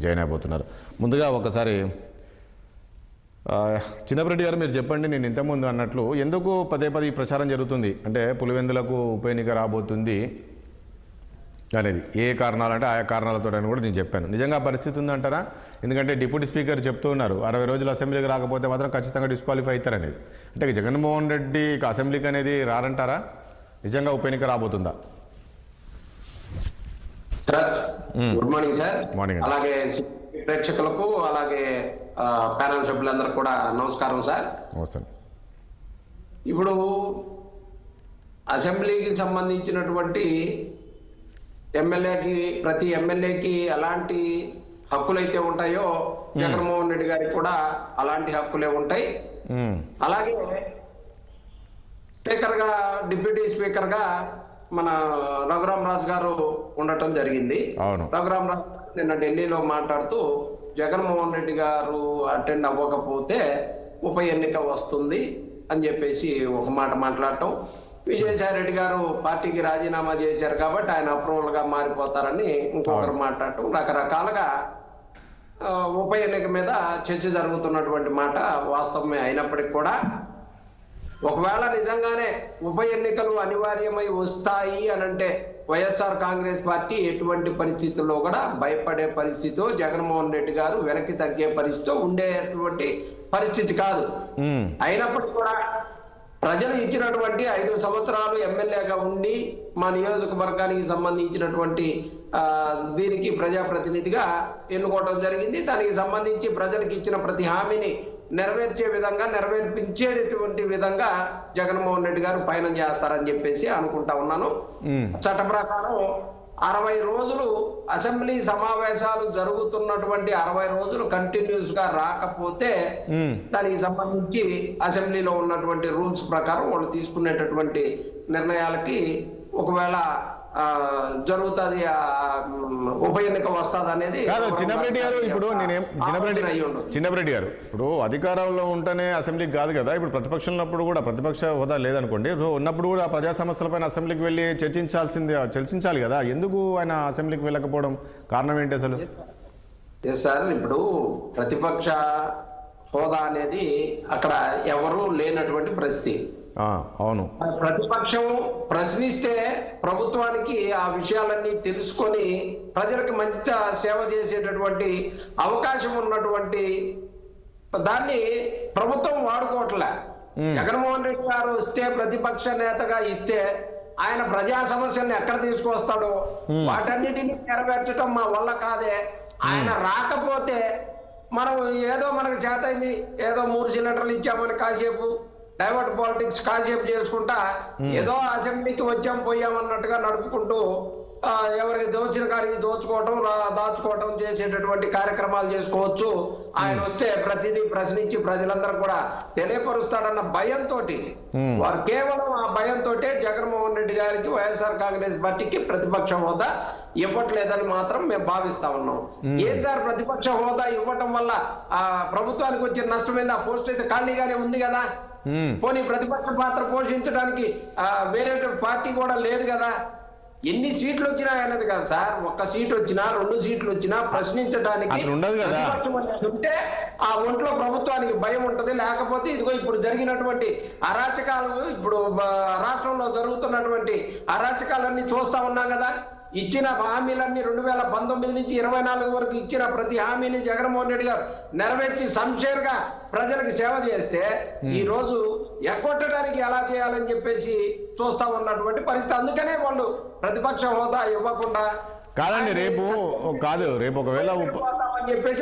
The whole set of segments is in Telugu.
జాయిన్ అయిపోతున్నారు. ముందుగా ఒకసారి చిన్నపరెడ్డి గారు మీరు చెప్పండి, నేను ఇంతకుముందు అన్నట్లు ఎందుకు పదే పదే ప్రచారం జరుగుతుంది అంటే పులివెందులకు ఉప ఎన్నిక రాబోతుంది అనేది ఏ కారణాలంటే ఆయా కారణాలతో అని కూడా నేను చెప్పాను. నిజంగా పరిస్థితి ఉందంటారా? ఎందుకంటే డిప్యూటీ స్పీకర్ చెప్తూ ఉన్నారు 60 రోజులు అసెంబ్లీకి రాకపోతే మాత్రం ఖచ్చితంగా డిస్క్వాలిఫై అవుతారనేది. అంటే జగన్మోహన్ రెడ్డి అసెంబ్లీకి అనేది రారంటారా? నిజంగా ఉప ఎన్నిక రాబోతుందా? Sir good morning sir. Morning. అలాగే ప్రేక్షకులకు అలాగే ప్యానల్ సభ్యులందరూ కూడా నమస్కారం సార్. నమస్తే. ఇప్పుడు అసెంబ్లీకి సంబంధించినటువంటి ప్రతి ఎమ్మెల్యేకి ఎలాంటి హక్కులైతే ఉంటాయో జగన్మోహన్ రెడ్డి గారికి కూడా అలాంటి హక్కులే ఉంటాయి. అలాగే స్పీకర్గా డిప్యూటీ స్పీకర్గా మన రఘురామరాజు గారు ఉండటం జరిగింది. రఘురామరాజు నిన్న ఢిల్లీలో మాట్లాడుతూ జగన్మోహన్ రెడ్డి గారు అటెండ్ అవ్వకపోతే ఉప ఎన్నిక వస్తుంది అని చెప్పేసి ఒక మాట మాట్లాడటం, విజయసాయి రెడ్డి గారు పార్టీకి రాజీనామా చేశారు కాబట్టి ఆయన అప్రూవల్ గా మారిపోతారని ఇంకొకరు మాట్లాడటం, రకరకాలుగా ఉప ఎన్నిక మీద చర్చ జరుగుతున్నటువంటి మాట వాస్తవమే. అయినప్పటికీ కూడా ఒకవేళ నిజంగానే ఉప ఎన్నికలు అనివార్యమై వస్తాయి అనంటే వైఎస్ఆర్ కాంగ్రెస్ పార్టీ ఎటువంటి పరిస్థితుల్లో కూడా భయపడే పరిస్థితితో జగన్మోహన్ రెడ్డి గారు వెనక్కి తగ్గే పరిస్థితితో ఉండేటువంటి పరిస్థితి కాదు. అయినప్పటికీ కూడా ప్రజలు ఇచ్చినటువంటి 5 సంవత్సరాలు ఎమ్మెల్యేగా ఉండి మా నియోజకవర్గానికి సంబంధించినటువంటి దీనికి ప్రజాప్రతినిధిగా ఎన్నుకోవడం జరిగింది. దానికి సంబంధించి ప్రజలకు ఇచ్చిన ప్రతి హామీని నెరవేర్పించేటటువంటి విధంగా జగన్మోహన్ రెడ్డి గారు పయనం చేస్తారని చెప్పేసి అనుకుంటా ఉన్నాను. చట్ట ప్రకారం 60 రోజులు అసెంబ్లీ సమావేశాలు జరుగుతున్నటువంటి 60 రోజులు కంటిన్యూస్ గా రాకపోతే దానికి సంబంధించి అసెంబ్లీలో ఉన్నటువంటి రూల్స్ ప్రకారం వాళ్ళు తీసుకునేటటువంటి నిర్ణయాలకి ఒకవేళ జరుగుతుంది ఉప ఎన్నిక వస్తుంది అనేది కాదు. చిన్నపరెడ్డి గారు ఇప్పుడు చిన్నపరెడ్డి గారు ఇప్పుడు అధికారంలో ఉంటేనే అసెంబ్లీకి కాదు కదా, ఇప్పుడు ప్రతిపక్షంలో ఉన్నప్పుడు కూడా ప్రతిపక్ష హోదా లేదనుకోండి, సో ఉన్నప్పుడు కూడా ప్రజా సమస్యలపైన అసెంబ్లీకి వెళ్ళి చర్చించాలి కదా, ఎందుకు ఆయన అసెంబ్లీకి వెళ్ళకపోవడం కారణం ఏంటి అసలు? సార్ ఇప్పుడు ప్రతిపక్ష హోదా అనేది అక్కడ ఎవరు లేనటువంటి పరిస్థితి. అవును, ప్రతిపక్షం ప్రశ్నిస్తే ప్రభుత్వానికి ఆ విషయాలన్నీ తెలుసుకొని ప్రజలకు మంచి సేవ చేసేటటువంటి అవకాశం ఉన్నటువంటి దాన్ని ప్రభుత్వం వాడుకోవట్లే. జగన్మోహన్ రెడ్డి గారు వస్తే ప్రతిపక్ష నేతగా ఇస్తే ఆయన ప్రజా సమస్యల్ని ఎక్కడ తీసుకొస్తాడో వాటన్నిటిని నెరవేర్చడం మా వల్ల కాదే. ఆయన రాకపోతే మనం ఏదో మనకు చేతైంది ఏదో 3 సిలిండర్లు ఇచ్చామని కాసేపు డైవర్ట్ పాలిటిక్స్ కాసేపు చేసుకుంటా ఏదో అసెంబ్లీకి వచ్చాం పోయామన్నట్టుగా నడుపుకుంటూ ఎవరికి దోచిన కాడికి దాచుకోవటం చేసేటటువంటి కార్యక్రమాలు చేసుకోవచ్చు. ఆయన వస్తే ప్రతిదీ ప్రశ్నించి ప్రజలందరూ కూడా తెలియపరుస్తాడన్న భయంతో వారు కేవలం ఆ భయంతో జగన్మోహన్ రెడ్డి గారికి వైఎస్ఆర్ కాంగ్రెస్ పార్టీకి ప్రతిపక్ష హోదా ఇవ్వట్లేదని మాత్రం మేము భావిస్తా ఉన్నాం. ఏం సార్ ప్రతిపక్ష హోదా ఇవ్వటం వల్ల ఆ ప్రభుత్వానికి వచ్చిన నష్టమైంది? ఆ పోస్ట్ అయితే ఖాళీగానే ఉంది కదా, పోనీ ప్రతిపక్ష పాత్ర పోషించడానికి వేరే పార్టీ కూడా లేదు కదా. ఎన్ని సీట్లు వచ్చినా అన్నది కదా సార్, 1 సీట్ వచ్చినా 2 సీట్లు వచ్చినా ప్రశ్నించడానికి ఉంటే ఆ ఒంట్లో ప్రభుత్వానికి భయం ఉంటది. లేకపోతే ఇదిగో ఇప్పుడు జరిగినటువంటి అరాచకాలు, ఇప్పుడు రాష్ట్రంలో జరుగుతున్నటువంటి అరాచకాలన్నీ చూస్తా ఉన్నాం కదా. ఇచ్చిన హామీలన్నీ 2019 నుంచి 24 వరకు ఇచ్చిన ప్రతి హామీని జగన్మోహన్ రెడ్డి గారు నెరవేర్చి సంక్షేర్గా ప్రజలకు సేవ చేస్తే ఈ రోజు ఎగ్గొట్టడానికి ఎలా చేయాలని చెప్పేసి చూస్తా ఉన్నటువంటి పరిస్థితి. అందుకనే వాళ్ళు ప్రతిపక్ష హోదా ఇవ్వకుండా కాదండి రేపు ఒకవేళ చెప్పేసి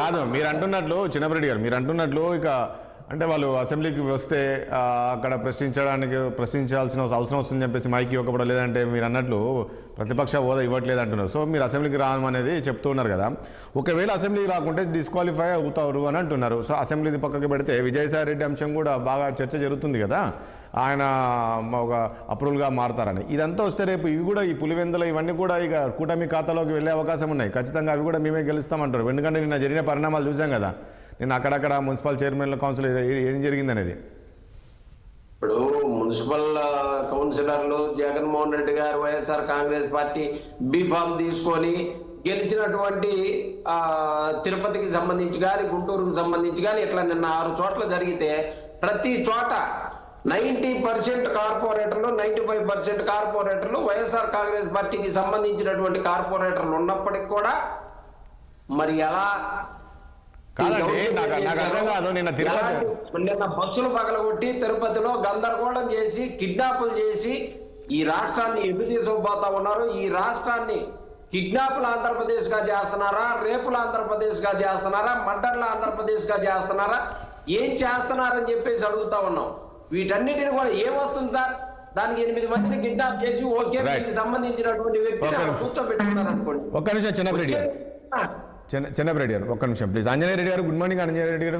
కాదు మీరు అంటున్నట్లు చిన్నపరెడ్డి గారు మీరు అంటున్నట్లు ఇక అంటే వాళ్ళు అసెంబ్లీకి వస్తే అక్కడ ప్రశ్నించాల్సిన అవసరం వస్తుందని చెప్పేసి మైక్ ఇవ్వకపోవడం, లేదంటే మీరు అన్నట్లు ప్రతిపక్ష హోదా ఇవ్వట్లేదు అంటున్నారు. సో మీరు అసెంబ్లీకి రామనేది చెప్తూ ఉన్నారు కదా. ఒకవేళ అసెంబ్లీకి రాకుంటే డిస్క్వాలిఫై అవుతారు అని అంటున్నారు. సో అసెంబ్లీది పక్కకి పెడితే విజయసాయి రెడ్డి అంశం కూడా బాగా చర్చ జరుగుతుంది కదా, ఆయన ఒక అప్రూవల్గా మారతారని. ఇదంతా వస్తే రేపు ఇవి కూడా ఈ పులివెందులు ఇవన్నీ కూడా ఇక కూటమి ఖాతాలోకి వెళ్ళే అవకాశం ఉన్నాయి. ఖచ్చితంగా అవి కూడా మేమే గెలుస్తామంటారు. ఎందుకంటే నిన్న జరిగిన పరిణామాలు చూసాం కదా, నేను అక్కడక్కడ మున్సిపల్ చైర్మన్ల కౌన్సిల్ ఏం జరిగిందనేది. ఇప్పుడు మున్సిపల్ కౌన్సిలర్లు జగన్మోహన్ రెడ్డి గారు వైఎస్ఆర్ కాంగ్రెస్ పార్టీ బీఫామ్ తీసుకొని గెలిచినటువంటి తిరుపతికి సంబంధించి కానీ గుంటూరుకు సంబంధించి కానీ ఇట్లా నిన్న 6 చోట్ల జరిగితే ప్రతి చోట 90% కార్పొరేటర్లు 95% కార్పొరేటర్లు వైఎస్ఆర్ కాంగ్రెస్ పార్టీకి సంబంధించినటువంటి కార్పొరేటర్లు ఉన్నప్పటికీ కూడా మరి ఎలా కాదండి, నాకు అర్థం కాదు. నిన్న బస్సులు పగలగొట్టి తిరుపతిలో గందరగోళం చేసి కిడ్నాపులు చేసి ఈ రాష్ట్రాన్ని ఎటు తీసుకుపోతా ఉన్నారు. ఈ రాష్ట్రాన్ని కిడ్నాపులు ఆంధ్రప్రదేశ్ గా చేస్తున్నారా, రేపులు ఆంధ్రప్రదేశ్ గా చేస్తున్నారా, మర్డర్లు ఆంధ్రప్రదేశ్ గా చేస్తున్నారా, ఏం చేస్తున్నారని చెప్పేసి అడుగుతా ఉన్నాం. వీటన్నిటిని కూడా ఏమొస్తుంది సార్? దానికి 8 మందిని కిడ్నాప్ చేసి ఓకే దీనికి సంబంధించినటువంటి వ్యక్తిని కూర్చోబెట్టుకున్నారు అనుకోండి. ఒక్క నిమిషం చిన్నపరెడ్డి గారు, ఒక్క నిమిషం ప్లీజ్. ఆంజనేయ రెడ్డి గారు, గుడ్ మార్నింగ్ ఆంజనేయ రెడ్డి గారు.